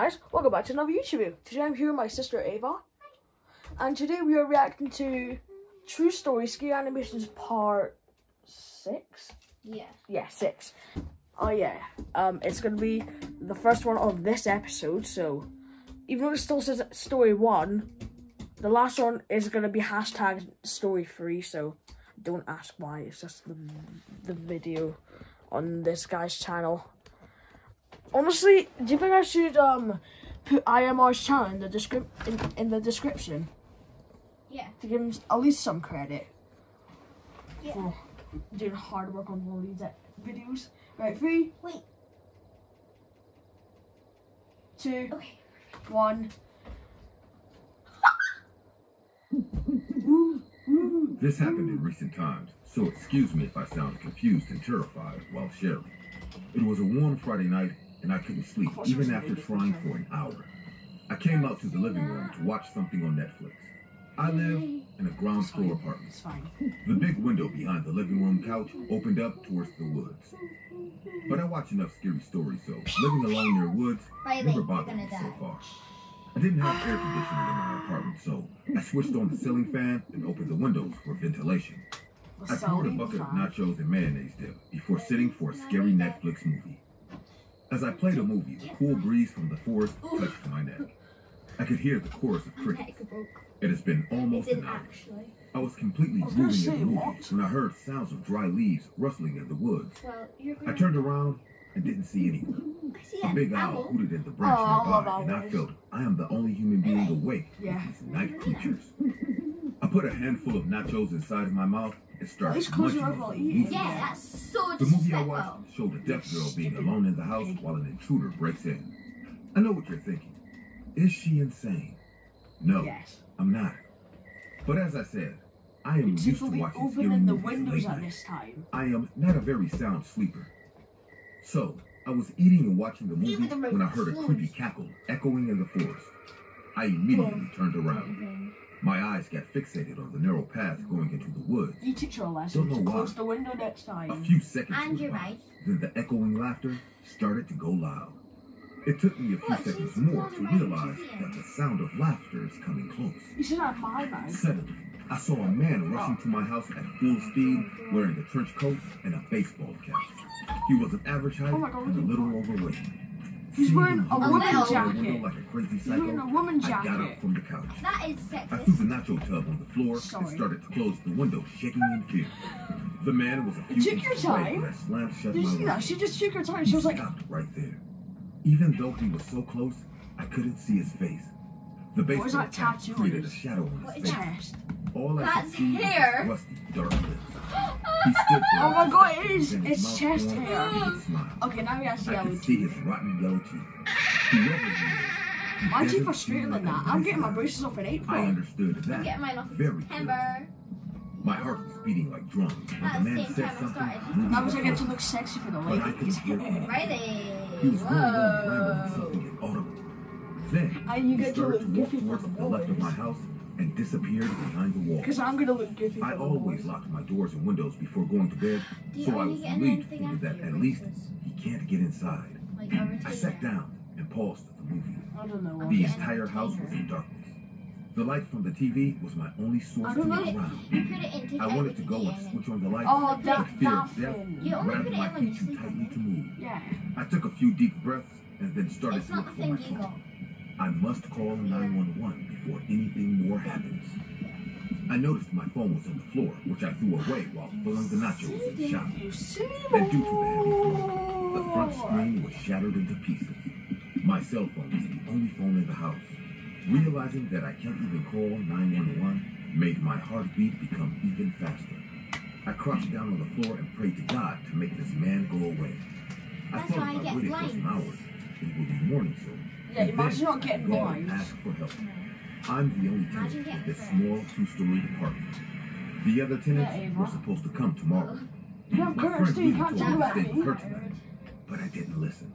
guys, welcome back to another YouTube video. Today I'm here with my sister Ava, and today we are reacting to True Story Scary Animations Part 6? Yeah, 6. Oh yeah, it's gonna be the first one of this episode, so even though it still says Story 1, the last one is gonna be hashtag Story 3, so don't ask why, it's just the video on this guy's channel. Honestly, do you think I should put IMR's channel in the description? Yeah. To give him at least some credit. Yeah. For doing hard work on all these videos. Right, 3. Wait. 2. Okay. 1. This happened in recent times, so excuse me if I sound confused and terrified while sharing. It was a warm Friday night, and I couldn't sleep even after trying for an hour. I came out to the living room to watch something on Netflix. I live in a ground floor apartment. It's fine. The big window behind the living room couch opened up towards the woods. But I watch enough scary stories, so living alone near woods never bothered me so far. I didn't have air conditioning in my apartment, so I switched on the ceiling fan and opened the windows for ventilation. I poured a bucket of nachos and mayonnaise dip before sitting for a scary Netflix movie. As I played a movie, the cool breeze from the forest touched my neck. I could hear the chorus of crickets. It has been almost an hour. I was completely brooding in the movie when I heard sounds of dry leaves rustling in the woods. I turned around and didn't see anyone. A big owl hooted in the branch nearby, and I felt I am the only human being awake with these night creatures. I put a handful of nachos inside of my mouth and started munching on the movie. Yeah, that's so The movie I disrespectful. watched showed a deaf girl being alone in the house while an intruder breaks in. I know what you're thinking. Is she insane? No, Yes. I'm not. But as I said, I am used to Typically watching scary opening the movies windows late at night. this time. I am not a very sound sleeper. So, I was eating and watching the movie when I heard a creepy cackle echoing in the forest. I immediately turned around. My eyes got fixated on the narrow path going into the woods. You teach her a lesson Don't to know close why. the window next time. A few seconds And went you're by, right. then the echoing laughter started to go loud. It took me a few What, seconds she's more to calling my realize museum. that the sound of laughter is coming close. You should have my bag. Suddenly, I saw a man rushing to my house at full speed, wearing a trench coat and a baseball cap. He was of average height Oh my God, and a little overweight. He's wearing a Seeing woman him out the jacket. window like a crazy He's psycho, wearing a woman I got jacket. up from the couch. That is I threw the sexist. nacho tub on the floor and Sorry. started to close the window, shaking in fear. The man was a few Took your inches away time. when I slammed shut Did you my see window. that? She just took her time. He She was like, stopped right there. Even though he was so close, I couldn't see his face. The What was baseball that cap tattoo on created a his shadow on What his is face. that? chest. All I That's could see hair. was his rusty, dark lips. He stood there. Oh my God, it is. then his It's mouth chest formed hair. a wicked smile. Okay, now we have to see I how could we see do. his rotten yellow teeth. Whoever he is, he My teeth doesn't are straighter seem than like that. a I'm nice getting my guy. braces off in I April. understood I'm that getting mine off in very clearly. September. My heart was beating like drums when the At the man same said time I something. started. really Now was I get to important. look sexy for the But I couldn't ladies. hear him. Friday. He was going on rambling Whoa. something inaudible. Then And you he get to started look to walk goofy for towards the the left of my boys. house and disappeared behind the wall. Because I'm gonna look goofy for I the always boys. locked my doors and windows before going to bed, Do you so I only was get relieved anything thinking after that your at least braces? he can't get inside. Like a I retainer. sat down and paused the movie. I don't know. The Okay. entire house was in darkness. The light from the TV was my only source I to don't look know. around. You put it in, take I it out wanted with to the go and DNA. switch on the light, Oh, but that fear of thing. death You only grabbed put it my in when you feet too sleep, tightly right? to move. Yeah. I took a few deep breaths and then started It's to not look the for my thing you got. phone. I must call 911 before anything more happens. I noticed my phone was on the floor, which I threw away while filling the nachos and shop. You silly Then due to the heavy blow, the front boy. screen was shattered into pieces. My cell phone was the only phone in the house. Realizing that I can't even call 911 made my heartbeat become even faster. I crouched down on the floor and prayed to God to make this man go away. I That's thought why I if I get waited for some blinds. hours, it would be morning soon. Yeah, And imagine then not I getting could go and blinds. ask for help. I'm the only Imagine tenant getting of this friends. small two-story apartment. The other tenants Yeah, Ava. were supposed to come tomorrow. You have My curtains friend too, you really can't told talk me to about stay me. put tonight, but I didn't listen.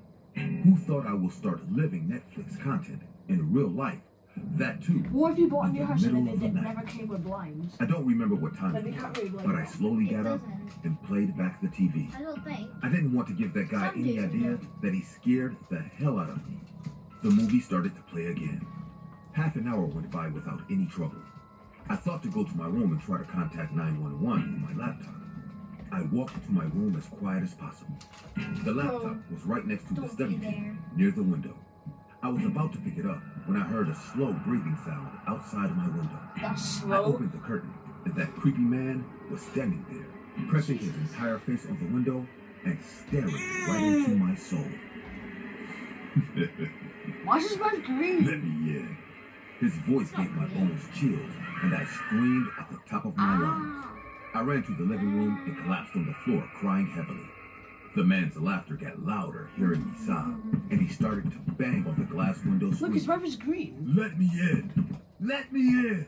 Who thought I will start living Netflix content in real life? That too. What if you bought a in new the house and middle then of the it night. never came with blinds? I don't remember what time Then it you can't was, really blame but I them. slowly It got up doesn't. and played back the TV. I don't think. I didn't want to give that guy Some any do. idea that he scared the hell out of me. The movie started to play again. Half an hour went by without any trouble. I thought to go to my room and try to contact 911 on my laptop. I walked to my room as quiet as possible. The laptop was right next to the study table, near the window. I was about to pick it up when I heard a slow breathing sound outside of my window. That's I slow. opened the curtain, and that creepy man was standing there, pressing his entire face on the window and staring right into my soul. Why is his mouth green? Let me in. His voice gave my bones chills, and I screamed at the top of my lungs. I ran to the living room and collapsed on the floor, crying heavily. The man's laughter got louder, hearing me sob, and he started to bang on the glass window screen. Look, his mouth is green. Let me in! Let me in!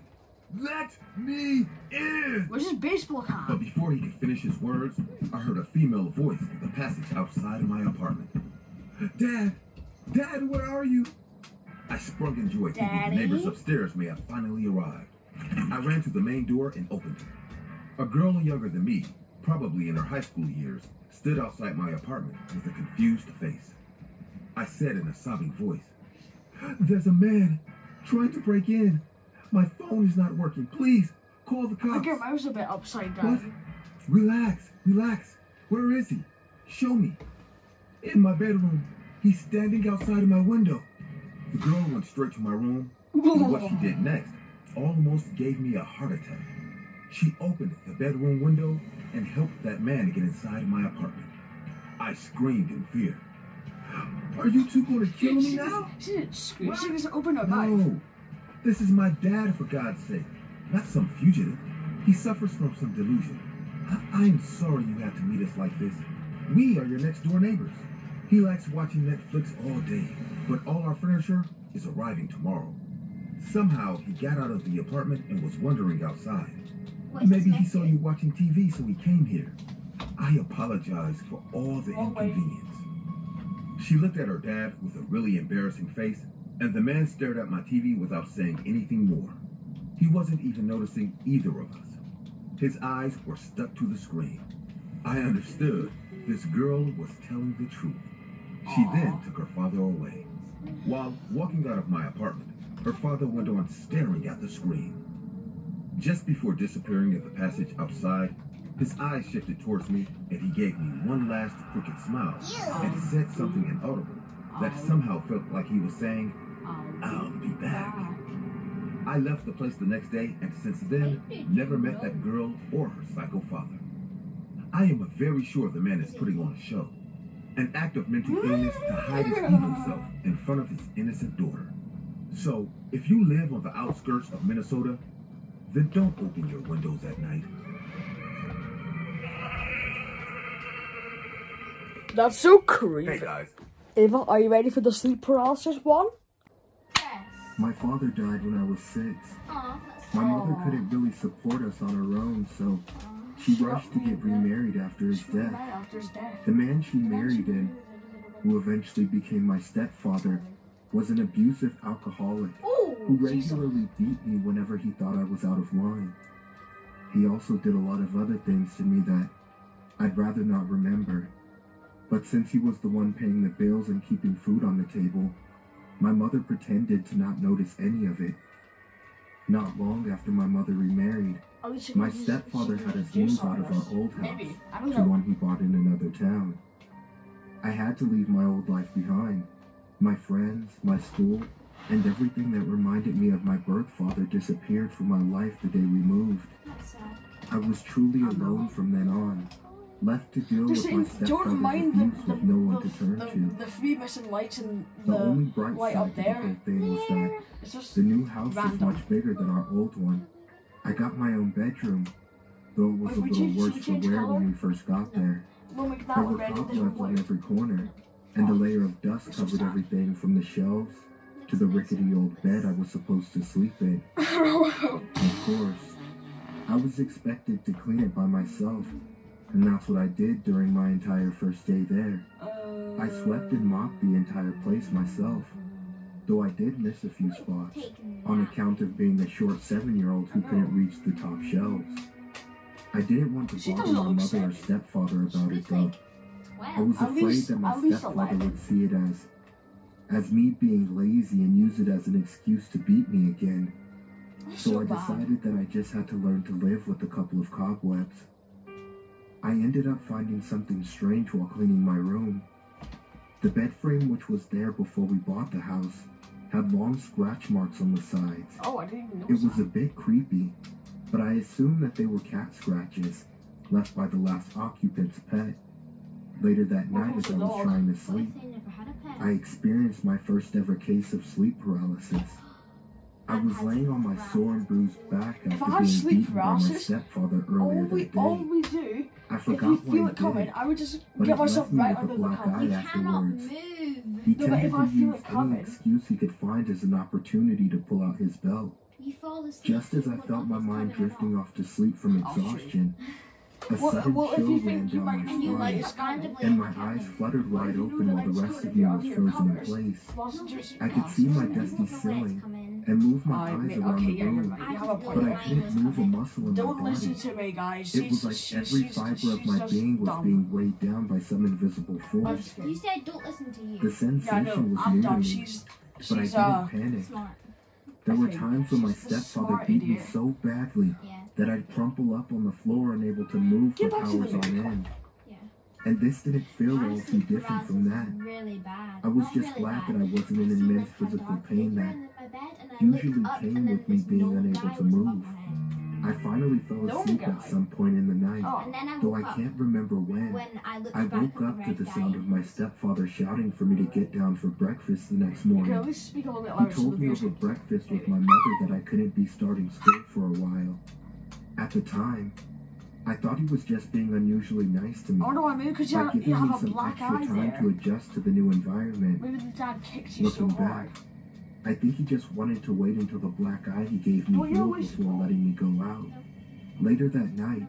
Let me in! Where's his baseball cap? But before he could finish his words, I heard a female voice in the passage outside of my apartment. Dad! Dad, where are you? I sprung in joy, thinking the neighbors upstairs may have finally arrived. I ran to the main door and opened it. A girl younger than me, probably in her high school years, stood outside my apartment with a confused face. I said in a sobbing voice, "There's a man trying to break in. My phone is not working. Please, call the cops." I think your mouth's a bit upside down. What? Relax, relax. Where is he? Show me. In my bedroom. He's standing outside of my window. The girl went straight to my room, and what she did next almost gave me a heart attack. She opened the bedroom window and helped that man get inside of my apartment. I screamed in fear. Are you two going to kill me now? She didn't scream. She just opened her mouth. No. This is my dad, for God's sake. Not some fugitive. He suffers from some delusion. I am sorry you had to meet us like this. We are your next door neighbors. He likes watching Netflix all day, but all our furniture is arriving tomorrow. Somehow, he got out of the apartment and was wandering outside. Maybe he saw you watching TV, so he came here. I apologize for all the inconvenience. She looked at her dad with a really embarrassing face, and the man stared at my TV without saying anything more. He wasn't even noticing either of us. His eyes were stuck to the screen. I understood this girl was telling the truth. She then took her father away. While walking out of my apartment, her father went on staring at the screen. Just before disappearing in the passage outside, his eyes shifted towards me and he gave me one last crooked smile and said something inaudible that somehow felt like he was saying, "I'll be back." I left the place the next day and since then never met that girl or her psycho father. I am very sure the man is putting on a show, an act of mental illness to hide his evil self in front of his innocent daughter. So, if you live on the outskirts of Minnesota, then don't open your windows at night. That's so creepy. Hey guys. Ava, are you ready for the sleep paralysis one? Yes. My father died when I was 6. Aw, that's My mother couldn't really support us on her own, so she rushed to get remarried after his death. After his death. The man she married in, who eventually became my stepfather, was an abusive alcoholic who regularly beat me whenever he thought I was out of line. He also did a lot of other things to me that I'd rather not remember. But since he was the one paying the bills and keeping food on the table, my mother pretended to not notice any of it. Not long after my mother remarried, my stepfather had us move out of our old house to one he bought in another town. I had to leave my old life behind. My friends, my school, and everything that reminded me of my birth father disappeared from my life the day we moved. I was truly alone from then on, left to deal with my stepfather's abuse with no one to turn to. The three missing lights and The only bright light side up to the there. whole thing was that It's just the new house is random. much bigger than our old one. I got my own bedroom, though it was Wait, a we little change- worse should to we change wear colour? when we first got there. We'll make There that were one red and this cobwebs one on white. every corner, and a layer of dust It's so covered sad. everything from the shelves to the rickety old bed I was supposed to sleep in. Of course, I was expected to clean it by myself, and that's what I did during my entire first day there. I swept and mopped the entire place myself, though I did miss a few spots on account of being a short 7-year-old who couldn't reach the top shelves. I didn't want to She bother doesn't my look mother or sick. stepfather about it though. I was At afraid least- that my at least stepfather 11. would see it as as me being lazy and use it as an excuse to beat me again. So I decided that I just had to learn to live with a couple of cobwebs. I ended up finding something strange while cleaning my room. The bed frame, which was there before we bought the house, had long scratch marks on the sides. Oh, I didn't even know. It was a bit creepy, but I assumed that they were cat scratches left by the last occupant's pet. Later that night, as I was trying to sleep, I experienced my first ever case of sleep paralysis. I was laying on my sore and bruised back after being beaten by my stepfather earlier that day. All we do, I forgot if you feel it coming, I would just get myself right under the cover. You cannot move. He tended to use any excuse he could find as an opportunity to pull out his belt. Just as I felt my mind drifting off to sleep from exhaustion, a sudden chill ran down my spine, and my eyes fluttered wide open while the rest of me was frozen in place. I could see my dusty ceiling and move my eyes around the room, but I couldn't move a muscle in my body. Listen to me, guys. It was like every fiber of my being was being weighed down by some invisible force. You said don't listen to you. The sensation was new to me, but I didn't panic. There were times when my stepfather beat me so badly that I'd crumple up on the floor, unable to move for hours on end. And this didn't feel all too different from that. I was just glad that I wasn't in immense physical pain that usually came with me being unable to move. I finally fell asleep at some point in the night, though I can't remember when. I woke up to the sound of my stepfather shouting for me to get down for breakfast the next morning. He told me over breakfast with my mother that I couldn't be starting school for a while. At the time, I thought he was just being unusually nice to me, oh no, I mean, because you have a black eye extra time to adjust to the new environment. Maybe the dad kicked you so hard. I think he just wanted to wait until the black eye he gave me healed before letting me go out. Later that night,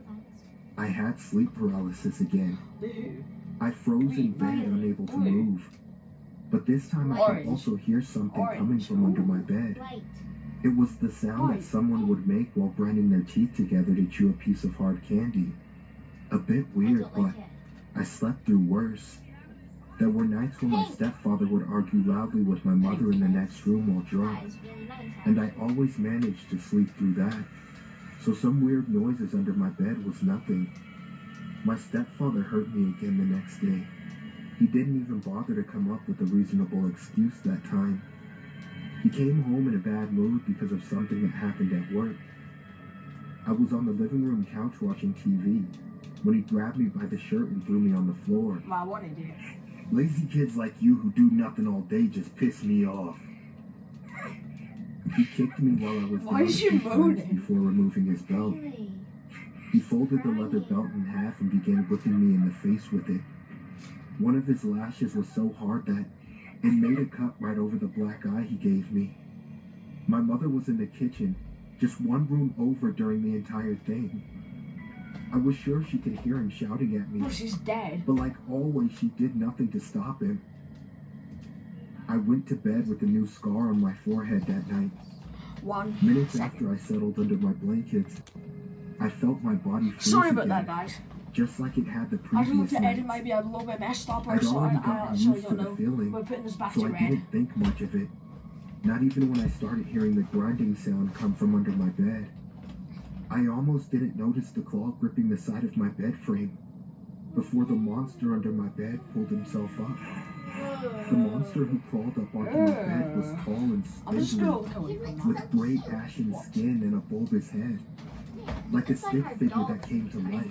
I had sleep paralysis again. I froze in bed, unable to move. But this time I could also hear something coming from under my bed. It was the sound that someone would make while grinding their teeth together to chew a piece of hard candy. A bit weird, but I slept through worse. There were nights when my stepfather would argue loudly with my mother in the next room while drunk, and I always managed to sleep through that. So some weird noises under my bed was nothing. My stepfather hurt me again the next day. He didn't even bother to come up with a reasonable excuse that time. He came home in a bad mood because of something that happened at work. I was on the living room couch watching TV when he grabbed me by the shirt and threw me on the floor. Wow, what an idiot. Lazy kids like you who do nothing all day just piss me off. He kicked me while I was down before removing his belt. He folded the leather belt in half and began whipping me in the face with it. One of his lashes was so hard that it made a cut right over the black eye he gave me. My mother was in the kitchen, just one room over during the entire thing. I was sure she could hear him shouting at me. Oh, she's dead. But like always, she did nothing to stop him. I went to bed with a new scar on my forehead that night. Minutes after I settled under my blankets, I felt my body freeze Sorry about again, that, guys. just like it had the previous I don't know if the edit nights. might be a little bit messed up or I'd something. already I gotten actually used to don't the know. feeling, We're putting this back so to I red. didn't think much of it. Not even when I started hearing the grinding sound come from under my bed. I almost didn't notice the claw gripping the side of my bed frame before the monster under my bed pulled himself up. The monster who crawled up onto my bed was tall and spindly, with gray ashen skin and a bulbous head, like a stick figure that came to life.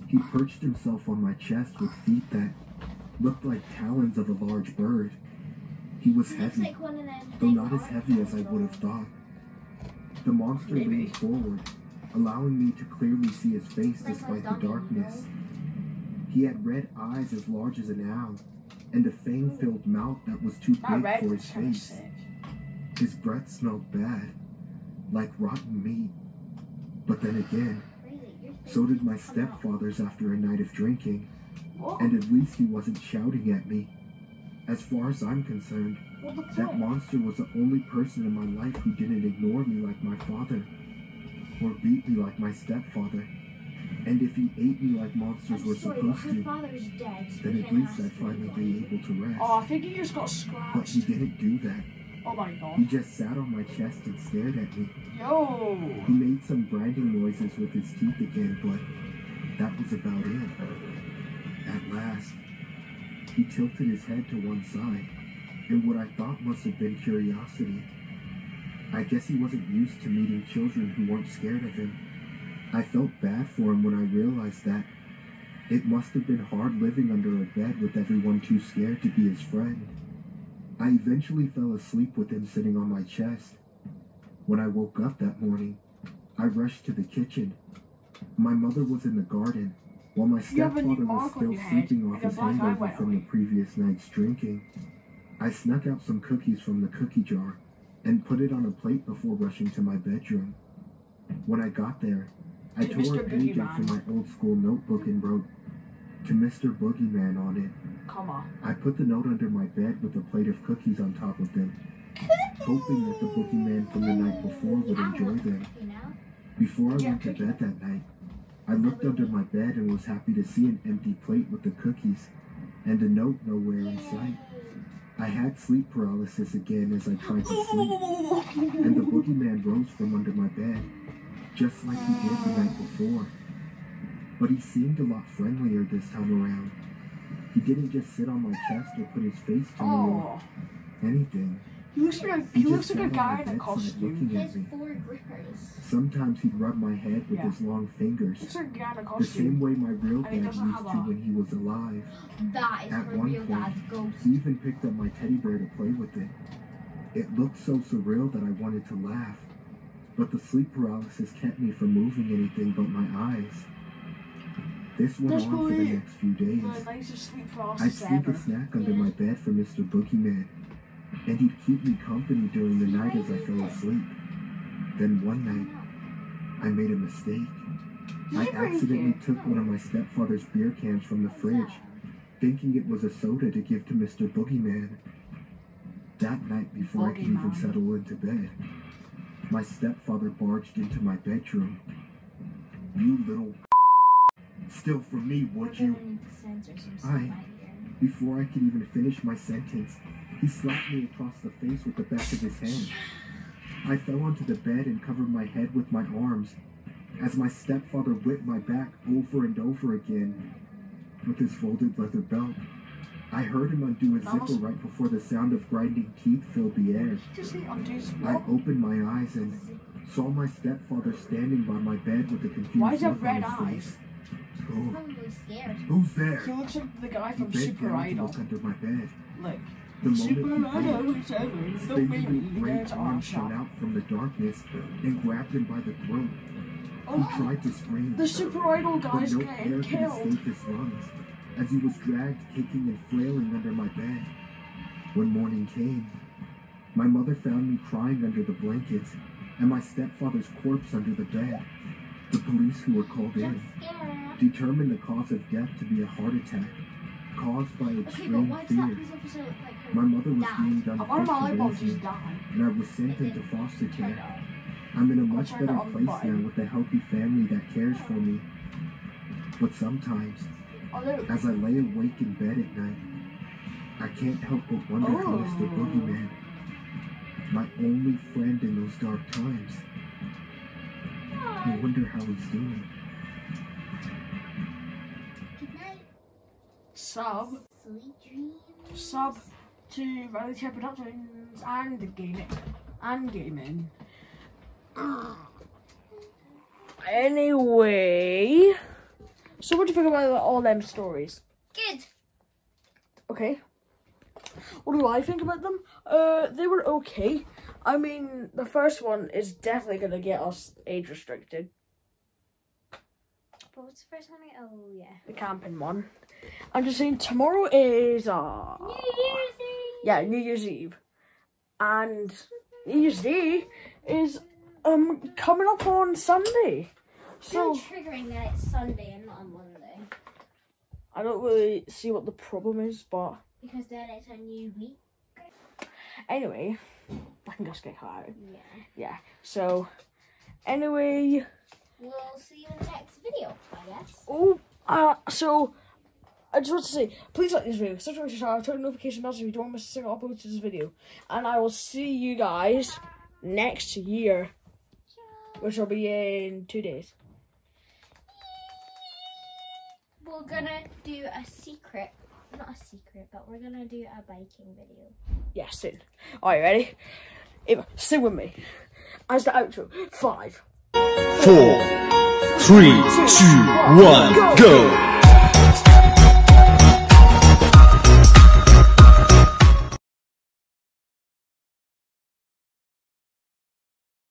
He perched himself on my chest with feet that looked like talons of a large bird. He was heavy, though not as heavy as I would have thought. The monster leaned forward, allowing me to clearly see his face despite the darkness. He had red eyes as large as an owl, and a fang-filled mouth that was too big for his face. His breath smelled bad, like rotten meat. But then again, so did my stepfather's after a night of drinking, and at least he wasn't shouting at me. As far as I'm concerned, that monster was the only person in my life who didn't ignore me like my father, or beat me like my stepfather. And if he ate me like monsters were supposed to, father's dead, so then at least I'd finally be able to rest. Oh, I think he just got scratched. But he didn't do that. Oh my god. He just sat on my chest and stared at me. Yo! He made some grinding noises with his teeth again, but that was about it. At last, he tilted his head to one side, in what I thought must have been curiosity. I guess he wasn't used to meeting children who weren't scared of him. I felt bad for him when I realized that. It must have been hard living under a bed with everyone too scared to be his friend. I eventually fell asleep with him sitting on my chest. When I woke up that morning, I rushed to the kitchen. My mother was in the garden, while my stepfather was still sleeping off his hangover from the previous night's drinking. I snuck out some cookies from the cookie jar and put it on a plate before rushing to my bedroom. When I got there, I tore a page out from my old school notebook and wrote, "To Mr. Boogeyman" on it. Come on. I put the note under my bed with a plate of cookies on top of them, hoping that the boogeyman from the night before would enjoy them. Before I went to bed that night, I looked under my bed and was happy to see an empty plate with the cookies and a note nowhere in sight. I had sleep paralysis again as I tried to sleep, and the boogeyman rose from under my bed, just like he did the night before. But he seemed a lot friendlier this time around. He didn't just sit on my chest or put his face to me or anything. He looks like a guy in a costume. He has 4 grippers. Sometimes he'd rub my head with his long fingers, Looks like a guy in a the costume. same way my real dad he used doesn't to have when he was alive. That is At her one real point, dad's ghost. he even picked up my teddy bear to play with it. It looked so surreal that I wanted to laugh, but the sleep paralysis kept me from moving anything but my eyes. This went on for the next few days. I'd sneak a snack under my bed for Mr. Boogeyman, and he'd keep me company during the night as I fell asleep. Then one night, I made a mistake. I accidentally took one of my stepfather's beer cans from the fridge, thinking it was a soda to give to Mr. Boogeyman. That night, before I could even settle into bed, my stepfather barged into my bedroom. "You little steal from me, would you?" Before I could even finish my sentence, he slapped me across the face with the back of his hand. I fell onto the bed and covered my head with my arms, as my stepfather whipped my back over and over again with his folded leather belt. I heard him undo his zipper right before the sound of grinding teeth filled the air. I opened my eyes and saw my stepfather standing by my bed with a confused look on his face. "Oh, who's there?" He looks like the guy from He bent Super down to Idol. look under my bed. Like, The moment Super he Idol did, is over. his Don't make me big great arms shot out from the darkness and grabbed him by the throat. He tried to scream, The Super Idol but guy's no getting air could killed. escape his lungs as he was dragged kicking and flailing under my bed. When morning came, my mother found me crying under the blankets and my stepfather's corpse under the bed. The police who were called in determined the cause of death to be a heart attack caused by extreme fear. My mother was deemed unfit to raise me, and I was sent into foster care. I'm in a much better place now with a healthy family that cares for me. But sometimes, as I lay awake in bed at night, I can't help but wonder how Mr. Boogeyman, my only friend in those dark times, I wonder how he's doing. Good night. Sub Sweet dreams. To Riley Chair Productions and gaming. Anyway, so what do you think about all them stories? Good. Okay. What do I think about them? They were okay. I mean, the first one is definitely gonna get us age restricted. What was the first one? Oh, yeah. The camping one. I'm just saying, tomorrow is New Year's Eve. yeah, New Year's Eve, and New Year's Day is coming up on Sunday. So triggering that it's Sunday and not on Monday. I don't really see what the problem is, but Because then it's a new week. anyway, I can just get cut out. Yeah. Yeah. So anyway, We'll see you in the next video, I guess. So I just want to say, please like this video, subscribe to the channel, turn notification bells if you don't miss a single upload to this video. And I will see you guys next year, which will be in 2 days. We're gonna do a secret, not a secret, but we're gonna do a biking video. Yeah, soon. Alright, ready? Ava, sing with me. As the outro. 5, 4, 3, 2, 1, go!